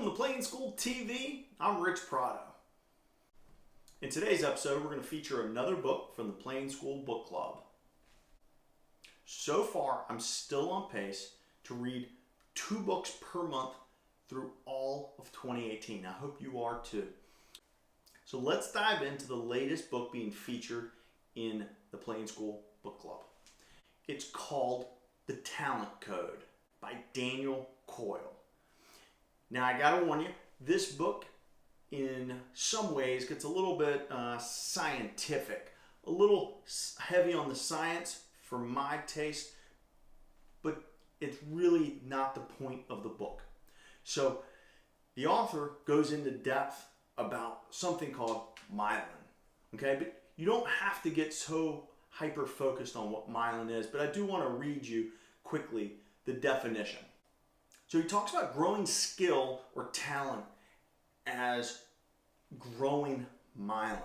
Welcome to Playing School TV. I'm Rich Prado. In today's episode, we're going to feature another book from the Playing School Book Club. So far, I'm still on pace to read 2 books per month through all of 2018. I hope you are too. So let's dive into the latest book being featured in the Playing School Book Club. It's called The Talent Code by Daniel Coyle. Now I gotta warn you, this book in some ways gets a little bit scientific, a little heavy on the science for my taste, but it's really not the point of the book. So the author goes into depth about something called myelin, okay? But you don't have to get so hyper focused on what myelin is, but I do want to read you quickly the definition. So he talks about growing skill or talent as growing myelin.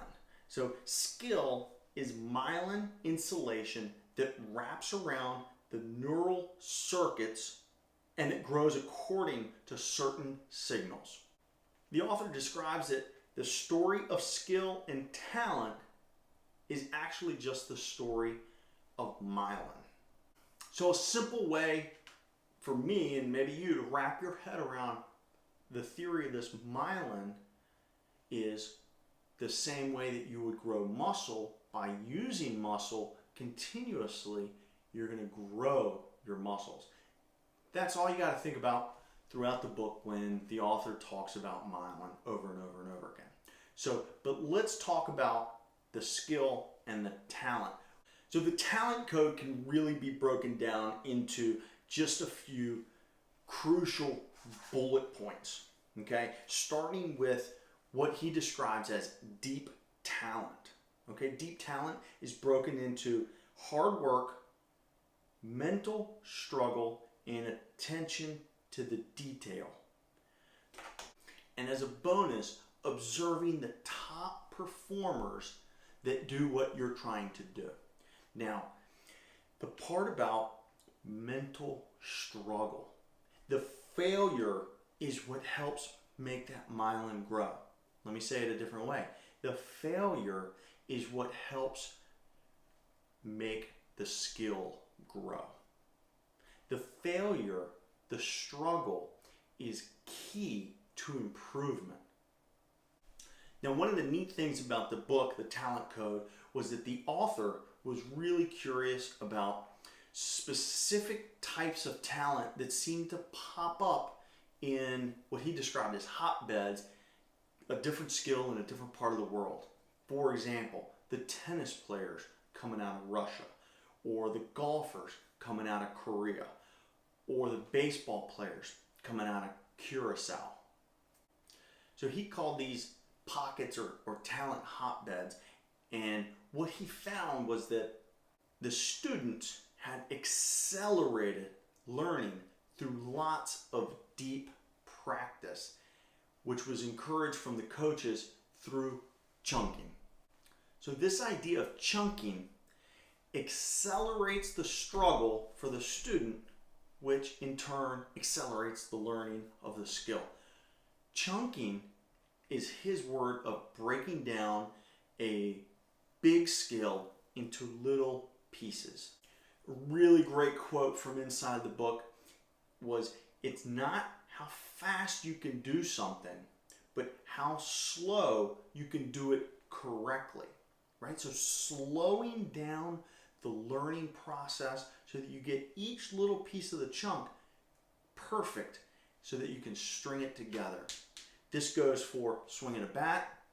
So skill is myelin insulation that wraps around the neural circuits and it grows according to certain signals. The author describes that the story of skill and talent is actually just the story of myelin. So a simple way for me and maybe you to wrap your head around the theory of this myelin is the same way that you would grow muscle. By using muscle continuously, you're going to grow your muscles. That's all you got to think about throughout the book when the author talks about myelin over and over and over again. But let's talk about the skill and the talent. So the talent code can really be broken down into just a few crucial bullet points, okay? Starting with what he describes as deep talent, okay? Deep talent is broken into hard work, mental struggle, and attention to the detail. And as a bonus, observing the top performers that do what you're trying to do. Now, the part about mental struggle, the failure is what helps make that myelin grow. Let me say it a different way. The failure is what helps make the skill grow. The failure, the struggle, is key to improvement. Now, one of the neat things about the book, The Talent Code, was that the author was really curious about specific types of talent that seem to pop up in what he described as hotbeds, a different skill in a different part of the world. For example, the tennis players coming out of Russia, or the golfers coming out of Korea, or the baseball players coming out of Curacao. So he called these pockets or talent hotbeds, and what he found was that the students had accelerated learning through lots of deep practice, which was encouraged from the coaches through chunking. So this idea of chunking accelerates the struggle for the student, which in turn accelerates the learning of the skill. Chunking is his word of breaking down a big skill into little pieces. A really great quote from inside the book was, "It's not how fast you can do something, but how slow you can do it correctly," right? So slowing down the learning process so that you get each little piece of the chunk perfect so that you can string it together. This goes for swinging a bat,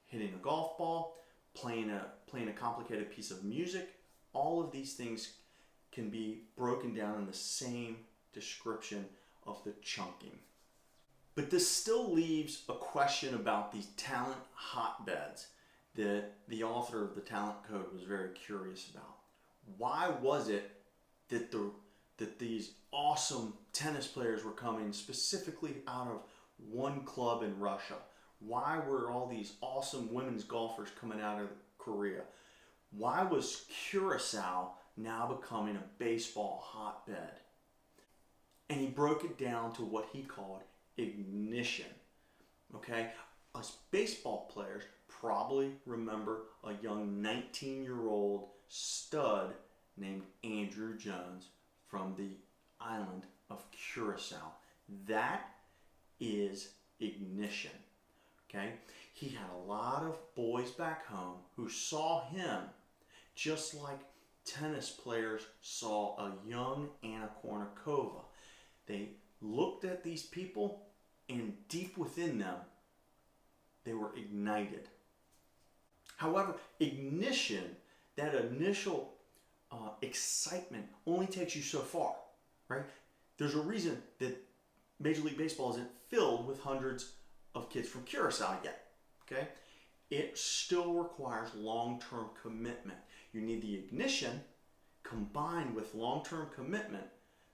hitting a golf ball, playing a complicated piece of music. All of these things can be broken down in the same description of the chunking. But this still leaves a question about these talent hotbeds that the author of the Talent Code was very curious about. Why was it that these awesome tennis players were coming specifically out of one club in Russia? Why were all these awesome women's golfers coming out of Korea? Why was Curacao now becoming a baseball hotbed? And he broke it down to what he called ignition. Okay? Us baseball players probably remember a young 19-year-old stud named Andrew Jones from the island of Curacao. That is ignition. Okay? He had a lot of boys back home who saw him just like tennis players saw a young Anna Kournikova. They looked at these people, and deep within them, they were ignited. However, ignition, that initial excitement, only takes you so far, right? There's a reason that Major League Baseball isn't filled with hundreds of kids from Curacao yet, okay? It still requires long-term commitment. You need the ignition combined with long-term commitment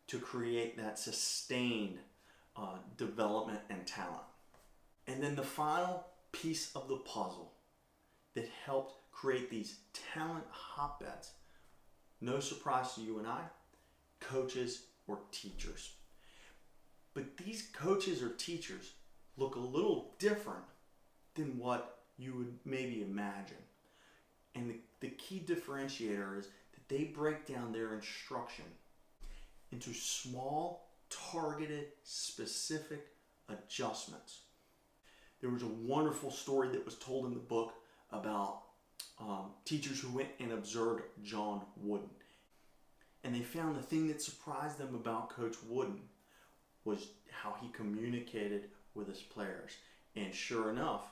to create that sustained development and talent. And then the final piece of the puzzle that helped create these talent hotbeds, no surprise to you and I, coaches or teachers. But these coaches or teachers look a little different than what you would maybe imagine. And the key differentiator is that they break down their instruction into small, targeted, specific adjustments. There was a wonderful story that was told in the book about teachers who went and observed John Wooden. And they found the thing that surprised them about Coach Wooden was how he communicated with his players. And sure enough,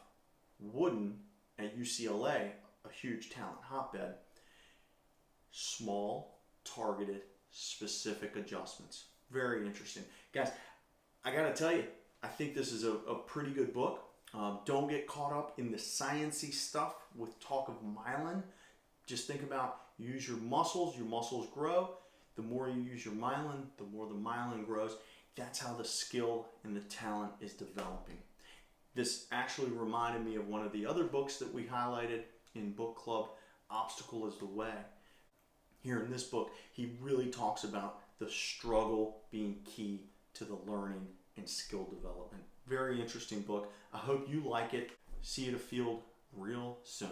Wooden at UCLA, a huge talent hotbed, small, targeted, specific adjustments. Very interesting. Guys, I gotta tell you, I think this is a pretty good book. Don't get caught up in the sciencey stuff with talk of myelin. Just think about use your muscles grow. The more you use your myelin, the more the myelin grows. That's how the skill and the talent is developing. This actually reminded me of one of the other books that we highlighted in book club, Obstacle is the Way. Here in this book, he really talks about the struggle being key to the learning and skill development. Very interesting book. I hope you like it. See you at a field real soon.